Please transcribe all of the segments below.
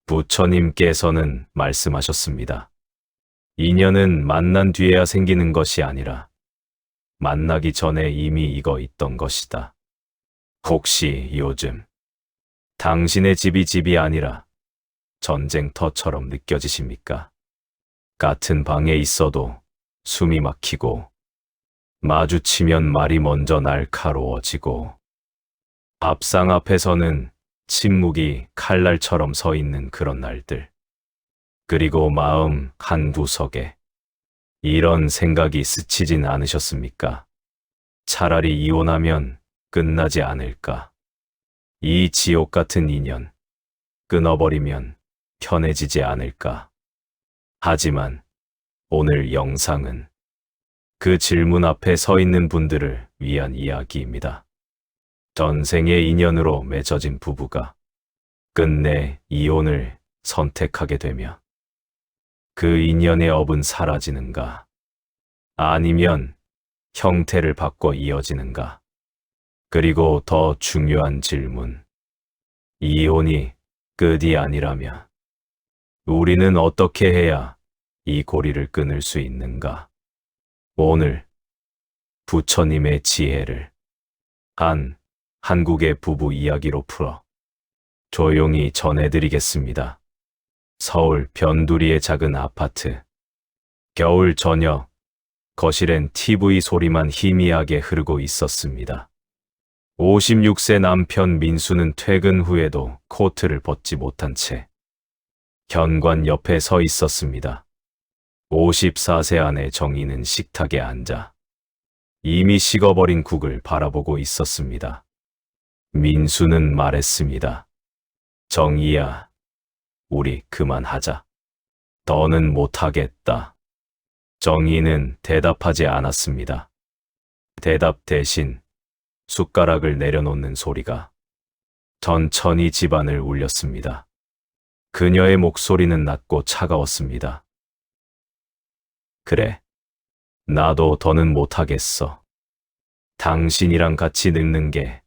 부처님께서는 말씀하셨습니다. 인연은 만난 뒤에야 생기는 것이 아니라 만나기 전에 이미 익어 있던 것이다. 혹시 요즘 당신의 집이 집이 아니라 전쟁터처럼 느껴지십니까? 같은 방에 있어도 숨이 막히고 마주치면 말이 먼저 날카로워지고 밥상 앞에서는 침묵이 칼날처럼 서 있는 그런 날들. 그리고 마음 한구석에 이런 생각이 스치진 않으셨습니까? 차라리 이혼하면 끝나지 않을까? 이 지옥 같은 인연 끊어버리면 편해지지 않을까? 하지만 오늘 영상은 그 질문 앞에 서 있는 분들을 위한 이야기입니다. 전생의 인연으로 맺어진 부부가 끝내 이혼을 선택하게 되면 그 인연의 업은 사라지는가? 아니면 형태를 바꿔 이어지는가? 그리고 더 중요한 질문. 이혼이 끝이 아니라면 우리는 어떻게 해야 이 고리를 끊을 수 있는가? 오늘 부처님의 지혜를 한국의 부부 이야기로 풀어 조용히 전해드리겠습니다. 서울 변두리의 작은 아파트. 겨울 저녁, 거실엔 TV 소리만 희미하게 흐르고 있었습니다. 56세 남편 민수는 퇴근 후에도 코트를 벗지 못한 채 현관 옆에 서 있었습니다. 54세 아내 정희는 식탁에 앉아 이미 식어버린 국을 바라보고 있었습니다. 민수는 말했습니다. 정희야, 우리 그만하자. 더는 못하겠다. 정희는 대답하지 않았습니다. 대답 대신 숟가락을 내려놓는 소리가 천천히 집안을 울렸습니다. 그녀의 목소리는 낮고 차가웠습니다. 그래, 나도 더는 못하겠어. 당신이랑 같이 늙는 게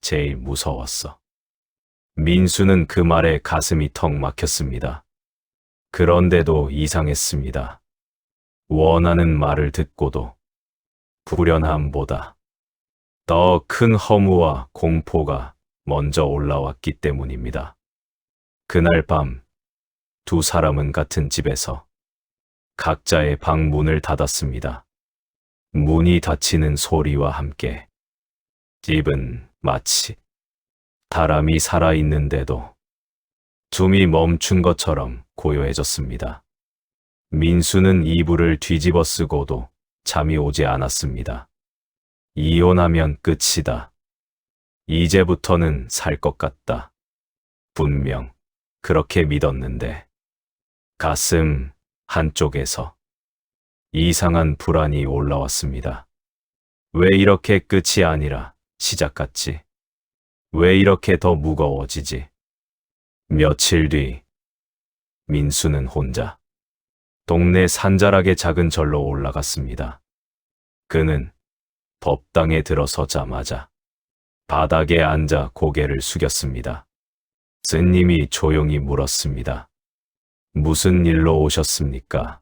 제일 무서웠어. 민수는 그 말에 가슴이 턱 막혔습니다. 그런데도 이상했습니다. 원하는 말을 듣고도 불연함보다 더 큰 허무와 공포가 먼저 올라왔기 때문입니다. 그날 밤 두 사람은 같은 집에서 각자의 방 문을 닫았습니다. 문이 닫히는 소리와 함께 집은 마치 사람이 살아있는데도 숨이 멈춘 것처럼 고요해졌습니다. 민수는 이불을 뒤집어 쓰고도 잠이 오지 않았습니다. 이혼하면 끝이다. 이제부터는 살 것 같다. 분명 그렇게 믿었는데 가슴 한쪽에서 이상한 불안이 올라왔습니다. 왜 이렇게 끝이 아니라 시작 같지? 왜 이렇게 더 무거워지지? 며칠 뒤 민수는 혼자 동네 산자락의 작은 절로 올라갔습니다. 그는 법당에 들어서자마자 바닥에 앉아 고개를 숙였습니다. 스님이 조용히 물었습니다. 무슨 일로 오셨습니까?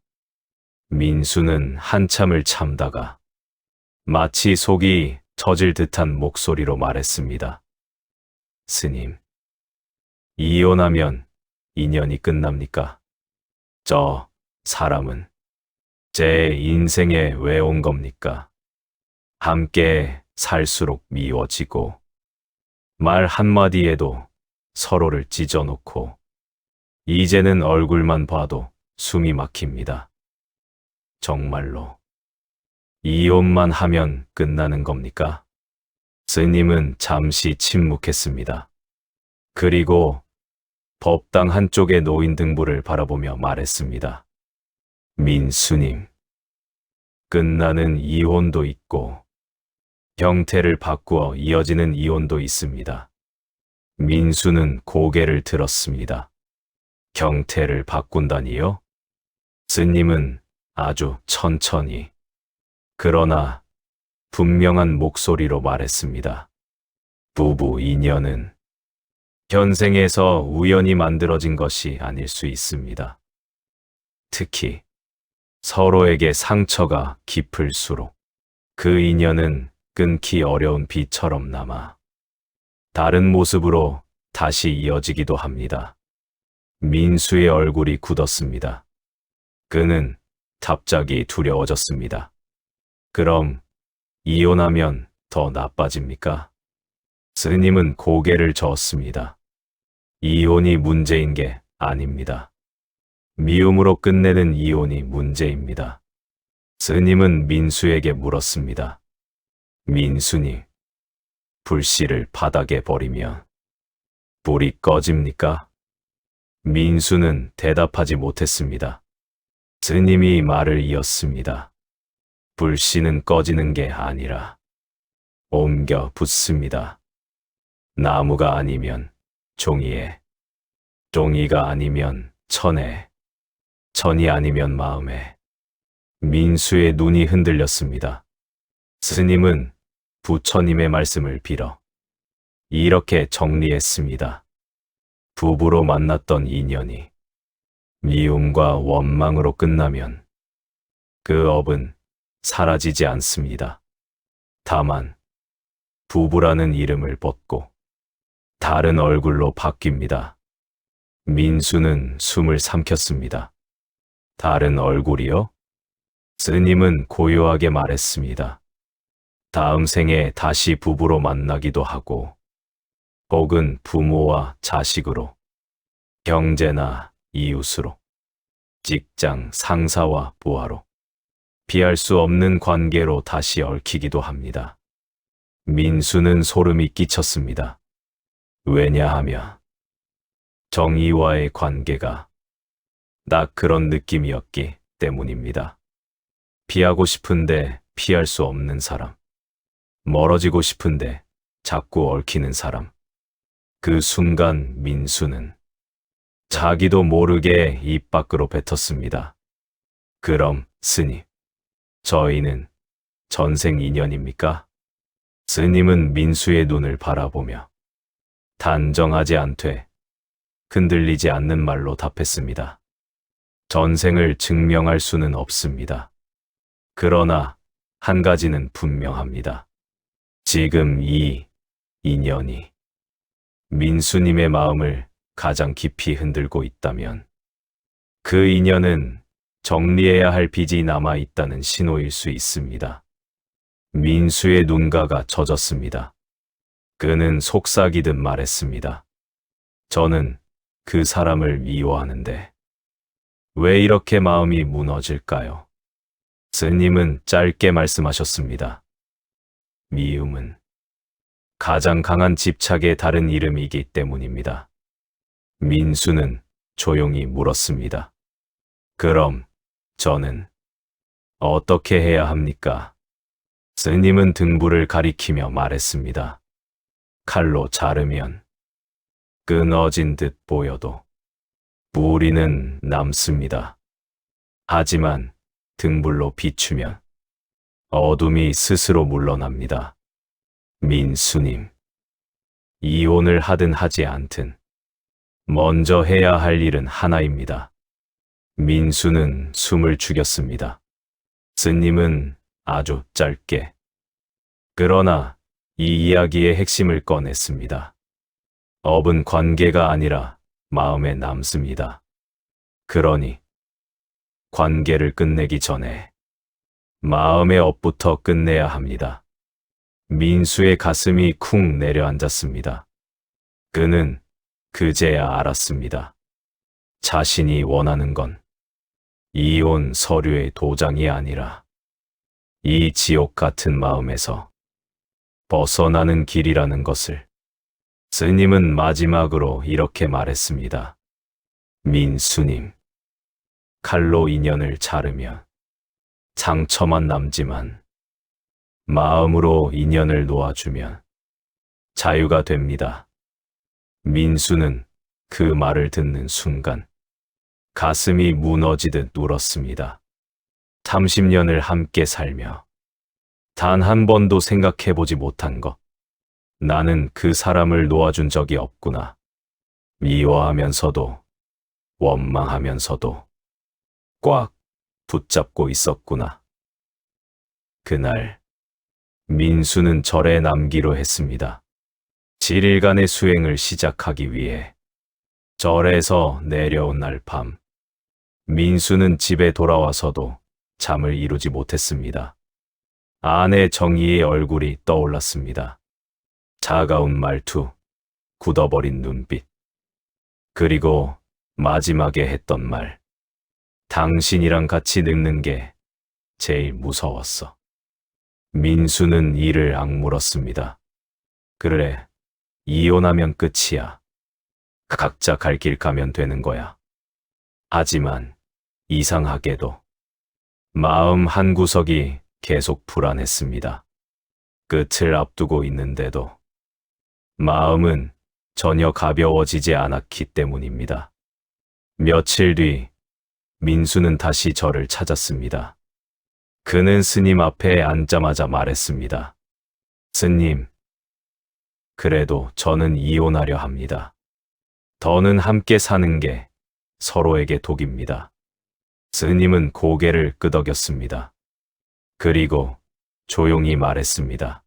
민수는 한참을 참다가 마치 속이 터질 듯한 목소리로 말했습니다. 스님, 이혼하면 인연이 끝납니까? 저 사람은 제 인생에 왜 온 겁니까? 함께 살수록 미워지고 말 한마디에도 서로를 찢어놓고 이제는 얼굴만 봐도 숨이 막힙니다. 정말로 이혼만 하면 끝나는 겁니까? 스님은 잠시 침묵했습니다. 그리고 법당 한쪽의 노인 등불을 바라보며 말했습니다. 민수님, 끝나는 이혼도 있고 형태를 바꾸어 이어지는 이혼도 있습니다. 민수는 고개를 들었습니다. 형태를 바꾼다니요? 스님은 아주 천천히 그러나 분명한 목소리로 말했습니다. 부부 인연은 현생에서 우연히 만들어진 것이 아닐 수 있습니다. 특히 서로에게 상처가 깊을수록 그 인연은 끊기 어려운 빛처럼 남아 다른 모습으로 다시 이어지기도 합니다. 민수의 얼굴이 굳었습니다. 그는 갑자기 두려워졌습니다. 그럼 이혼하면 더 나빠집니까? 스님은 고개를 저었습니다. 이혼이 문제인 게 아닙니다. 미움으로 끝내는 이혼이 문제입니다. 스님은 민수에게 물었습니다. 민수님, 불씨를 바닥에 버리면 불이 꺼집니까? 민수는 대답하지 못했습니다. 스님이 말을 이었습니다. 불씨는 꺼지는 게 아니라 옮겨 붙습니다. 나무가 아니면 종이에, 종이가 아니면 천에, 천이 아니면 마음에. 민수의 눈이 흔들렸습니다. 스님은 부처님의 말씀을 빌어 이렇게 정리했습니다. 부부로 만났던 인연이 미움과 원망으로 끝나면 그 업은 사라지지 않습니다. 다만 부부라는 이름을 벗고 다른 얼굴로 바뀝니다. 민수는 숨을 삼켰습니다. 다른 얼굴이요? 스님은 고요하게 말했습니다. 다음 생에 다시 부부로 만나기도 하고, 혹은 부모와 자식으로, 형제나 이웃으로, 직장 상사와 부하로, 피할 수 없는 관계로 다시 얽히기도 합니다. 민수는 소름이 끼쳤습니다. 왜냐하면 정의와의 관계가 딱 그런 느낌이었기 때문입니다. 피하고 싶은데 피할 수 없는 사람, 멀어지고 싶은데 자꾸 얽히는 사람. 그 순간 민수는 자기도 모르게 입 밖으로 뱉었습니다. 그럼 스님, 저희는 전생 인연입니까? 스님은 민수의 눈을 바라보며 단정하지 않되 흔들리지 않는 말로 답했습니다. 전생을 증명할 수는 없습니다. 그러나 한 가지는 분명합니다. 지금 이 인연이 민수님의 마음을 가장 깊이 흔들고 있다면 그 인연은 정리해야 할 빚이 남아 있다는 신호일 수 있습니다. 민수의 눈가가 젖었습니다. 그는 속삭이듯 말했습니다. 저는 그 사람을 미워하는데 왜 이렇게 마음이 무너질까요? 스님은 짧게 말씀하셨습니다. 미움은 가장 강한 집착의 다른 이름이기 때문입니다. 민수는 조용히 물었습니다. 그럼 저는 어떻게 해야 합니까? 스님은 등불을 가리키며 말했습니다. 칼로 자르면 끊어진 듯 보여도 뿌리는 남습니다. 하지만 등불로 비추면 어둠이 스스로 물러납니다. 민수님, 이혼을 하든 하지 않든 먼저 해야 할 일은 하나입니다. 민수는 숨을 죽였습니다. 스님은 아주 짧게, 그러나 이 이야기의 핵심을 꺼냈습니다. 업은 관계가 아니라 마음에 남습니다. 그러니 관계를 끝내기 전에 마음의 업부터 끝내야 합니다. 민수의 가슴이 쿵 내려앉았습니다. 그는 그제야 알았습니다. 자신이 원하는 건 이혼 서류의 도장이 아니라 이 지옥 같은 마음에서 벗어나는 길이라는 것을. 스님은 마지막으로 이렇게 말했습니다. 민수님, 칼로 인연을 자르면 상처만 남지만 마음으로 인연을 놓아주면 자유가 됩니다. 민수는 그 말을 듣는 순간 가슴이 무너지듯 울었습니다. 30년을 함께 살며 단 한 번도 생각해보지 못한 것. 나는 그 사람을 놓아준 적이 없구나. 미워하면서도 원망하면서도 꽉 붙잡고 있었구나. 그날 민수는 절에 남기로 했습니다. 7일간의 수행을 시작하기 위해 절에서 내려온 날 밤, 민수는 집에 돌아와서도 잠을 이루지 못했습니다. 아내 정희의 얼굴이 떠올랐습니다. 차가운 말투, 굳어버린 눈빛, 그리고 마지막에 했던 말. 당신이랑 같이 늙는 게 제일 무서웠어. 민수는 이를 악물었습니다. 그래, 이혼하면 끝이야. 각자 갈 길 가면 되는 거야. 하지만 이상하게도 마음 한구석이 계속 불안했습니다. 끝을 앞두고 있는데도 마음은 전혀 가벼워지지 않았기 때문입니다. 며칠 뒤 민수는 다시 저를 찾았습니다. 그는 스님 앞에 앉자마자 말했습니다. 스님, 그래도 저는 이혼하려 합니다. 더는 함께 사는 게 서로에게 독입니다. 스님은 고개를 끄덕였습니다. 그리고 조용히 말했습니다.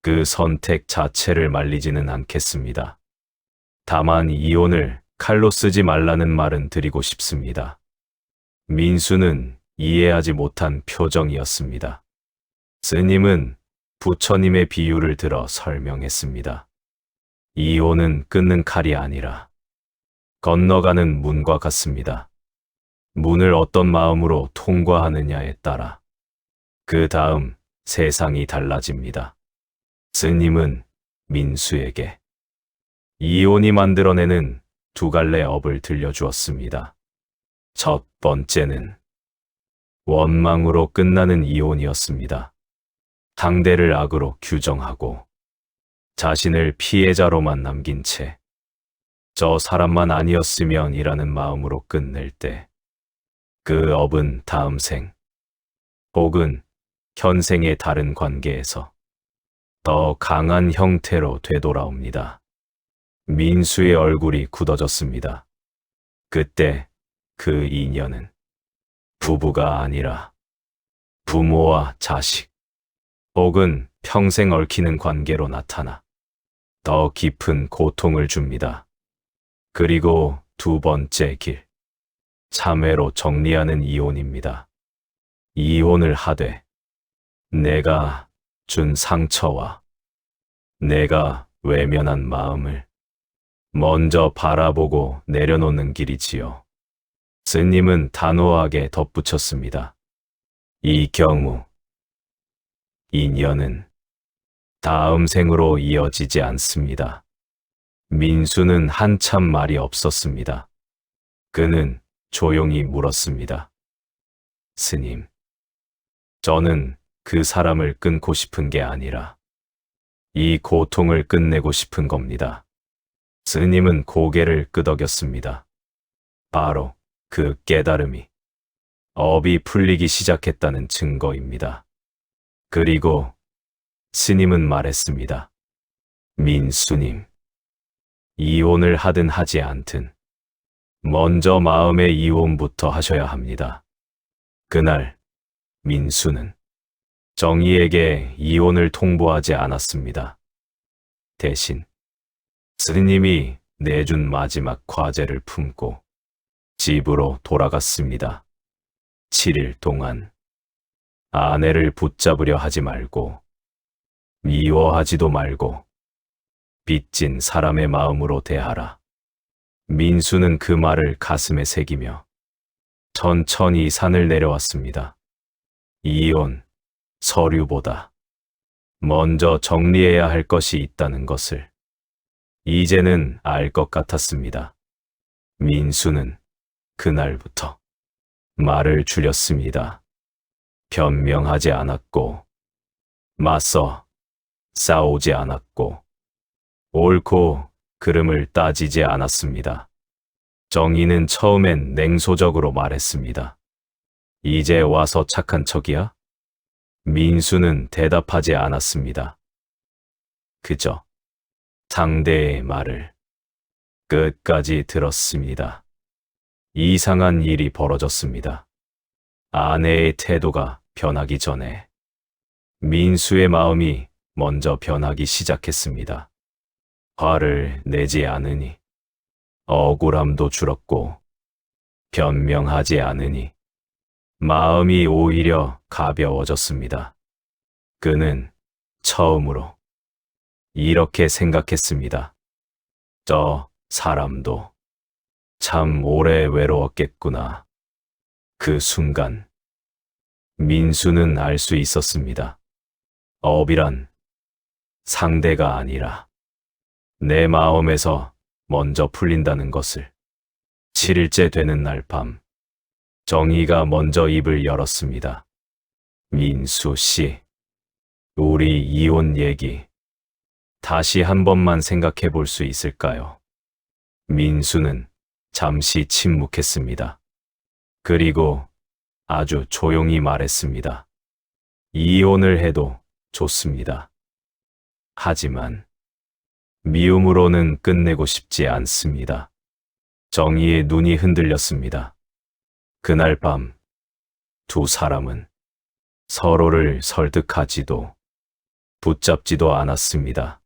그 선택 자체를 말리지는 않겠습니다. 다만 이혼을 칼로 쓰지 말라는 말은 드리고 싶습니다. 민수는 이해하지 못한 표정이었습니다. 스님은 부처님의 비유를 들어 설명했습니다. 이혼은 끊는 칼이 아니라 건너가는 문과 같습니다. 문을 어떤 마음으로 통과하느냐에 따라 그 다음 세상이 달라집니다. 스님은 민수에게 이혼이 만들어내는 두 갈래 업을 들려주었습니다. 첫 번째는 원망으로 끝나는 이혼이었습니다. 상대를 악으로 규정하고 자신을 피해자로만 남긴 채 저 사람만 아니었으면 이라는 마음으로 끝낼 때 그 업은 다음 생 혹은 현생의 다른 관계에서 더 강한 형태로 되돌아옵니다. 민수의 얼굴이 굳어졌습니다. 그때 그 인연은 부부가 아니라 부모와 자식 혹은 평생 얽히는 관계로 나타나 더 깊은 고통을 줍니다. 그리고 두 번째 길, 참회로 정리하는 이혼입니다. 이혼을 하되 내가 준 상처와 내가 외면한 마음을 먼저 바라보고 내려놓는 길이지요. 스님은 단호하게 덧붙였습니다. 이 경우 인연은 다음 생으로 이어지지 않습니다. 민수는 한참 말이 없었습니다. 그는 조용히 물었습니다. 스님, 저는 그 사람을 끊고 싶은 게 아니라 이 고통을 끝내고 싶은 겁니다. 스님은 고개를 끄덕였습니다. 바로 그 깨달음이 업이 풀리기 시작했다는 증거입니다. 그리고 스님은 말했습니다. 민수님, 이혼을 하든 하지 않든 먼저 마음의 이혼부터 하셔야 합니다. 그날 민수는 정희에게 이혼을 통보하지 않았습니다. 대신 스님이 내준 마지막 과제를 품고 집으로 돌아갔습니다. 7일 동안 아내를 붙잡으려 하지 말고 미워하지도 말고 빚진 사람의 마음으로 대하라. 민수는 그 말을 가슴에 새기며 천천히 산을 내려왔습니다. 이혼, 서류보다 먼저 정리해야 할 것이 있다는 것을 이제는 알 것 같았습니다. 민수는 그날부터 말을 줄였습니다. 변명하지 않았고 맞서 싸우지 않았고 옳고 그름을 따지지 않았습니다. 정희는 처음엔 냉소적으로 말했습니다. 이제 와서 착한 척이야? 민수는 대답하지 않았습니다. 그저 상대의 말을 끝까지 들었습니다. 이상한 일이 벌어졌습니다. 아내의 태도가 변하기 전에 민수의 마음이 먼저 변하기 시작했습니다. 화를 내지 않으니 억울함도 줄었고 변명하지 않으니 마음이 오히려 가벼워졌습니다. 그는 처음으로 이렇게 생각했습니다. 저 사람도 참 오래 외로웠겠구나. 그 순간 민수는 알 수 있었습니다. 업이란 상대가 아니라 내 마음에서 먼저 풀린다는 것을. 7일째 되는 날 밤, 정희가 먼저 입을 열었습니다. 민수 씨, 우리 이혼 얘기 다시 한 번만 생각해 볼 수 있을까요? 민수는 잠시 침묵했습니다. 그리고 아주 조용히 말했습니다. 이혼을 해도 좋습니다. 하지만 미움으로는 끝내고 싶지 않습니다. 정희의 눈이 흔들렸습니다. 그날 밤 두 사람은 서로를 설득하지도 붙잡지도 않았습니다.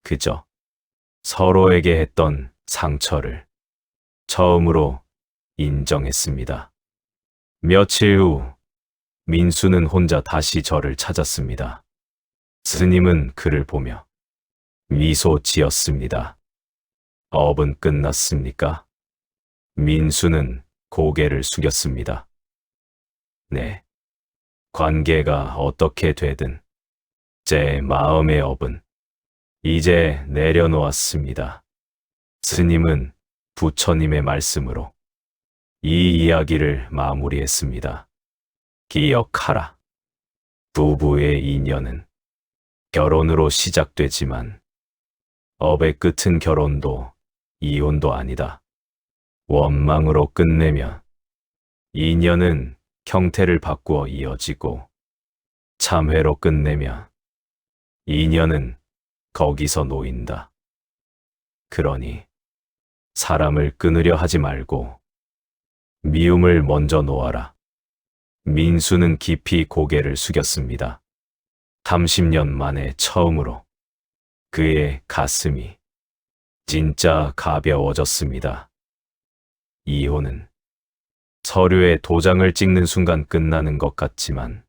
그저 서로에게 했던 상처를 처음으로 인정했습니다. 며칠 후 민수는 혼자 다시 저를 찾았습니다. 스님은 그를 보며 미소 지었습니다. 업은 끝났습니까? 민수는 고개를 숙였습니다. 네. 관계가 어떻게 되든 제 마음의 업은 이제 내려놓았습니다. 스님은 부처님의 말씀으로 이 이야기를 마무리했습니다. 기억하라. 부부의 인연은 결혼으로 시작되지만 업의 끝은 결혼도 이혼도 아니다. 원망으로 끝내면 인연은 형태를 바꾸어 이어지고 참회로 끝내면 인연은 거기서 놓인다. 그러니 사람을 끊으려 하지 말고 미움을 먼저 놓아라. 민수는 깊이 고개를 숙였습니다. 30년 만에 처음으로 그의 가슴이 진짜 가벼워졌습니다. 이혼은 서류에 도장을 찍는 순간 끝나는 것 같지만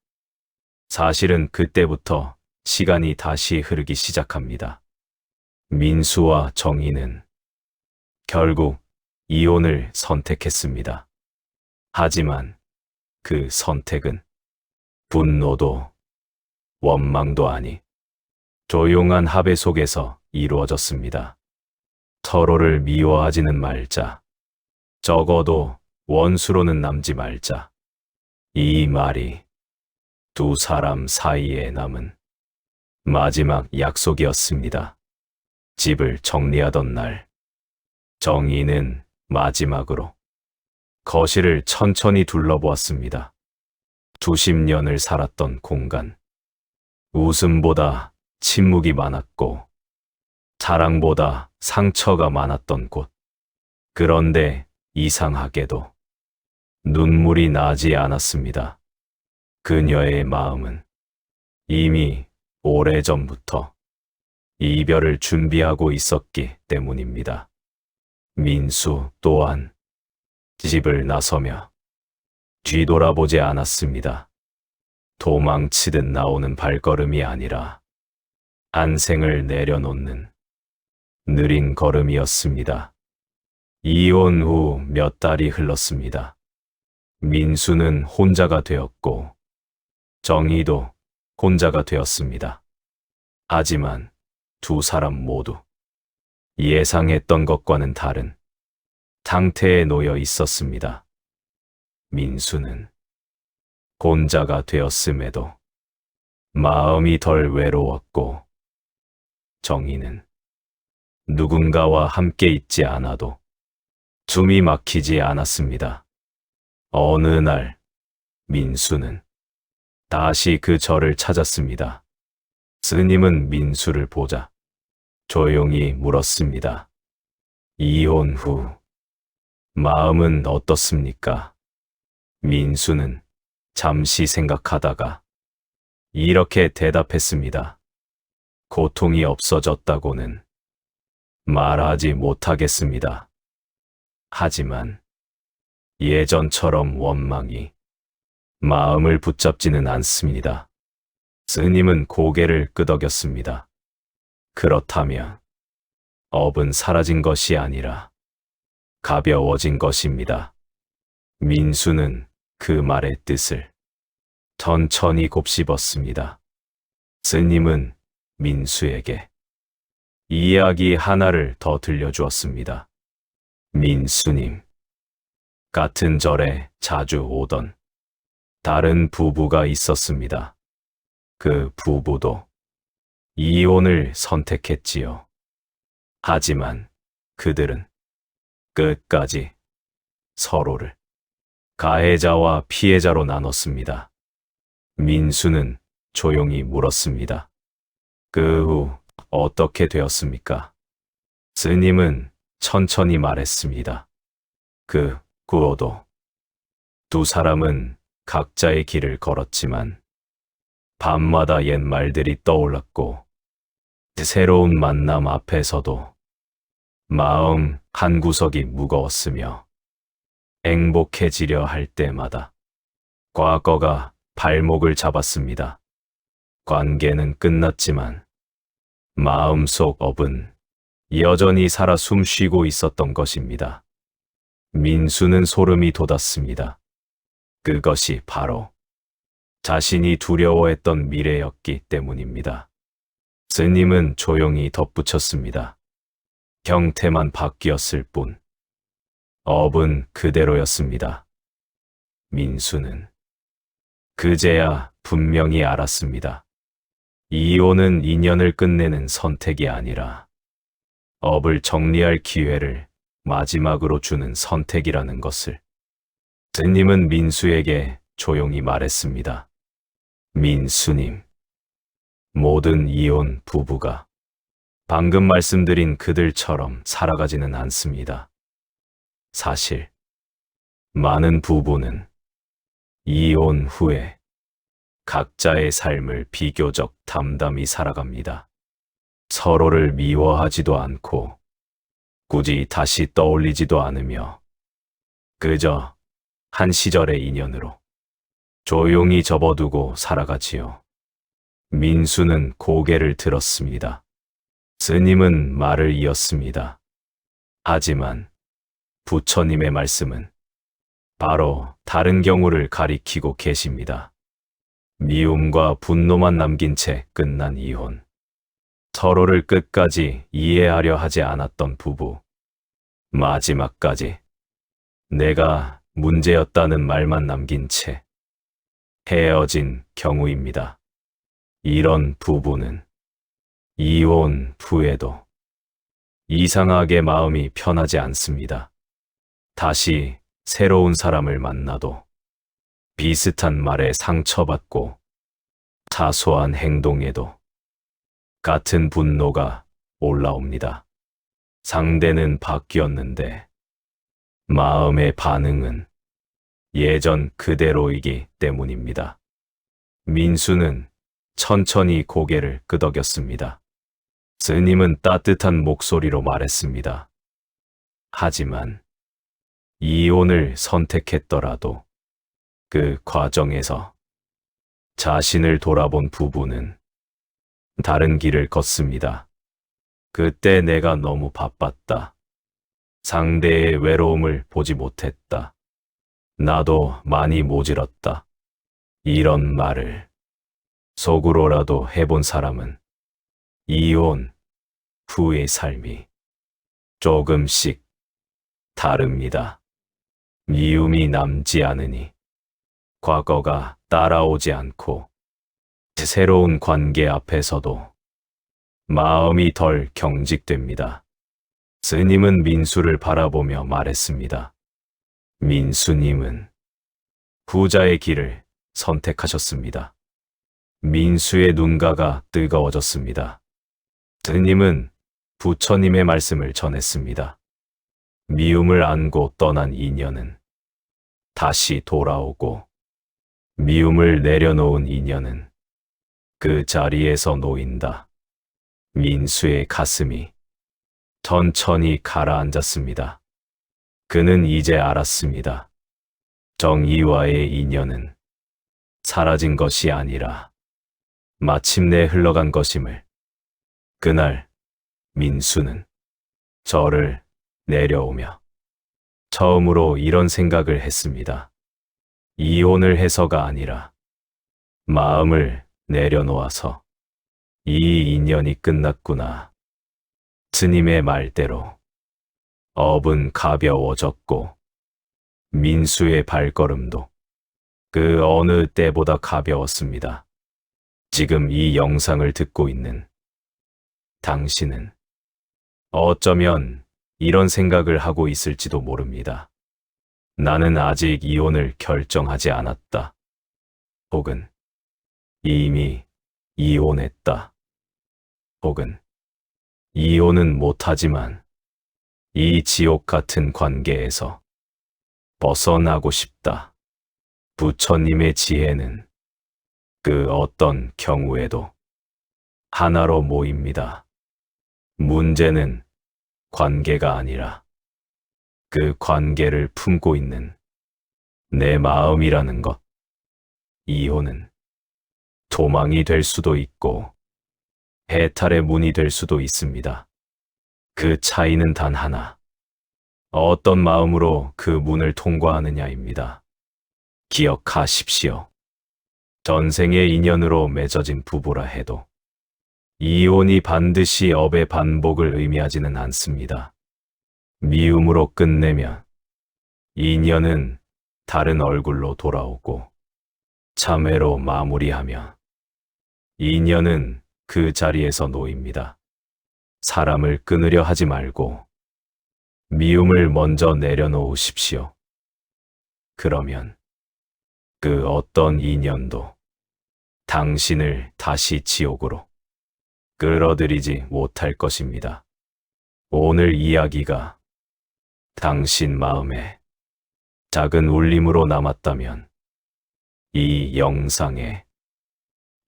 사실은 그때부터 시간이 다시 흐르기 시작합니다. 민수와 정희는 결국 이혼을 선택했습니다. 하지만 그 선택은 분노도 원망도 아니 조용한 합의 속에서 이루어졌습니다. 서로를 미워하지는 말자. 적어도 원수로는 남지 말자. 이 말이 두 사람 사이에 남은 마지막 약속이었습니다. 집을 정리하던 날, 정희는 마지막으로 거실을 천천히 둘러보았습니다. 수십 년을 살았던 공간. 웃음보다 침묵이 많았고 사랑보다 상처가 많았던 곳. 그런데 이상하게도 눈물이 나지 않았습니다. 그녀의 마음은 이미 오래전부터 이별을 준비하고 있었기 때문입니다. 민수 또한 집을 나서며 뒤돌아보지 않았습니다. 도망치듯 나오는 발걸음이 아니라 안생을 내려놓는 느린 걸음이었습니다. 이혼 후 몇 달이 흘렀습니다. 민수는 혼자가 되었고 정희도 혼자가 되었습니다. 하지만 두 사람 모두 예상했던 것과는 다른 상태에 놓여 있었습니다. 민수는 혼자가 되었음에도 마음이 덜 외로웠고 정희는 누군가와 함께 있지 않아도 숨이 막히지 않았습니다. 어느 날 민수는 다시 그 절을 찾았습니다. 스님은 민수를 보자 조용히 물었습니다. 이혼 후 마음은 어떻습니까? 민수는 잠시 생각하다가 이렇게 대답했습니다. 고통이 없어졌다고는 말하지 못하겠습니다. 하지만 예전처럼 원망이 마음을 붙잡지는 않습니다. 스님은 고개를 끄덕였습니다. 그렇다면 업은 사라진 것이 아니라 가벼워진 것입니다. 민수는 그 말의 뜻을 천천히 곱씹었습니다. 스님은 민수에게 이야기 하나를 더 들려주었습니다. 민수님, 같은 절에 자주 오던 다른 부부가 있었습니다. 그 부부도 이혼을 선택했지요. 하지만 그들은 끝까지 서로를 가해자와 피해자로 나눴습니다. 민수는 조용히 물었습니다. 그 후 어떻게 되었습니까? 스님은 천천히 말했습니다. 그 후로도 두 사람은 각자의 길을 걸었지만 밤마다 옛 말들이 떠올랐고 새로운 만남 앞에서도 마음 한구석이 무거웠으며 행복해지려 할 때마다 과거가 발목을 잡았습니다. 관계는 끝났지만 마음속 업은 여전히 살아 숨쉬고 있었던 것입니다. 민수는 소름이 돋았습니다. 그것이 바로 자신이 두려워했던 미래였기 때문입니다. 스님은 조용히 덧붙였습니다. 형태만 바뀌었을 뿐, 업은 그대로였습니다. 민수는 그제야 분명히 알았습니다. 이혼은 인연을 끝내는 선택이 아니라 업을 정리할 기회를 마지막으로 주는 선택이라는 것을. 스님은 민수에게 조용히 말했습니다. 민수님, 모든 이혼 부부가 방금 말씀드린 그들처럼 살아가지는 않습니다. 사실 많은 부부는 이혼 후에 각자의 삶을 비교적 담담히 살아갑니다. 서로를 미워하지도 않고 굳이 다시 떠올리지도 않으며 그저 한 시절의 인연으로 조용히 접어두고 살아가지요. 민수는 고개를 들었습니다. 스님은 말을 이었습니다. 하지만 부처님의 말씀은 바로 다른 경우를 가리키고 계십니다. 미움과 분노만 남긴 채 끝난 이혼. 서로를 끝까지 이해하려 하지 않았던 부부. 마지막까지 내가 문제였다는 말만 남긴 채 헤어진 경우입니다. 이런 부부는 이혼 후에도 이상하게 마음이 편하지 않습니다. 다시 새로운 사람을 만나도 비슷한 말에 상처받고 사소한 행동에도 같은 분노가 올라옵니다. 상대는 바뀌었는데 마음의 반응은 예전 그대로이기 때문입니다. 민수는 천천히 고개를 끄덕였습니다. 스님은 따뜻한 목소리로 말했습니다. 하지만 이혼을 선택했더라도 그 과정에서 자신을 돌아본 부부는 다른 길을 걷습니다. 그때 내가 너무 바빴다. 상대의 외로움을 보지 못했다. 나도 많이 모질었다. 이런 말을 속으로라도 해본 사람은 이혼 후의 삶이 조금씩 다릅니다. 미움이 남지 않으니 과거가 따라오지 않고 새로운 관계 앞에서도 마음이 덜 경직됩니다. 스님은 민수를 바라보며 말했습니다. 민수님은 후자의 길을 선택하셨습니다. 민수의 눈가가 뜨거워졌습니다. 스님은 부처님의 말씀을 전했습니다. 미움을 안고 떠난 인연은 다시 돌아오고, 미움을 내려놓은 인연은 그 자리에서 놓인다. 민수의 가슴이 천천히 가라앉았습니다. 그는 이제 알았습니다. 정이와의 인연은 사라진 것이 아니라 마침내 흘러간 것임을. 그날 민수는 절을 내려오며 처음으로 이런 생각을 했습니다. 이혼을 해서가 아니라 마음을 내려놓아서 이 인연이 끝났구나. 스님의 말대로 업은 가벼워졌고 민수의 발걸음도 그 어느 때보다 가벼웠습니다. 지금 이 영상을 듣고 있는 당신은 어쩌면 이런 생각을 하고 있을지도 모릅니다. 나는 아직 이혼을 결정하지 않았다. 혹은 이미 이혼했다. 혹은 이혼은 못하지만 이 지옥 같은 관계에서 벗어나고 싶다. 부처님의 지혜는 그 어떤 경우에도 하나로 모입니다. 문제는 관계가 아니라 그 관계를 품고 있는 내 마음이라는 것. 이혼은 도망이 될 수도 있고 해탈의 문이 될 수도 있습니다. 그 차이는 단 하나. 어떤 마음으로 그 문을 통과하느냐입니다. 기억하십시오. 전생의 인연으로 맺어진 부부라 해도 이혼이 반드시 업의 반복을 의미하지는 않습니다. 미움으로 끝내면 인연은 다른 얼굴로 돌아오고, 참회로 마무리하며 인연은 그 자리에서 놓입니다. 사람을 끊으려 하지 말고 미움을 먼저 내려놓으십시오. 그러면 그 어떤 인연도 당신을 다시 지옥으로 끌어들이지 못할 것입니다. 오늘 이야기가 당신 마음에 작은 울림으로 남았다면 이 영상에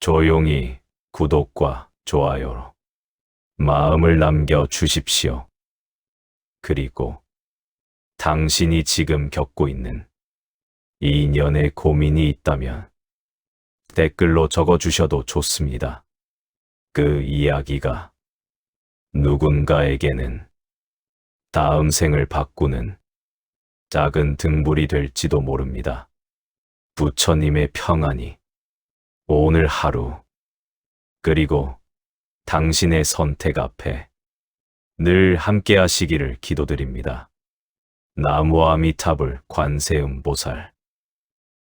조용히 구독과 좋아요로 마음을 남겨주십시오. 그리고 당신이 지금 겪고 있는 인연의 고민이 있다면 댓글로 적어주셔도 좋습니다. 그 이야기가 누군가에게는 다음 생을 바꾸는 작은 등불이 될지도 모릅니다. 부처님의 평안이 오늘 하루, 그리고 당신의 선택 앞에 늘 함께 하시기를 기도드립니다. 나무아미타불 관세음보살.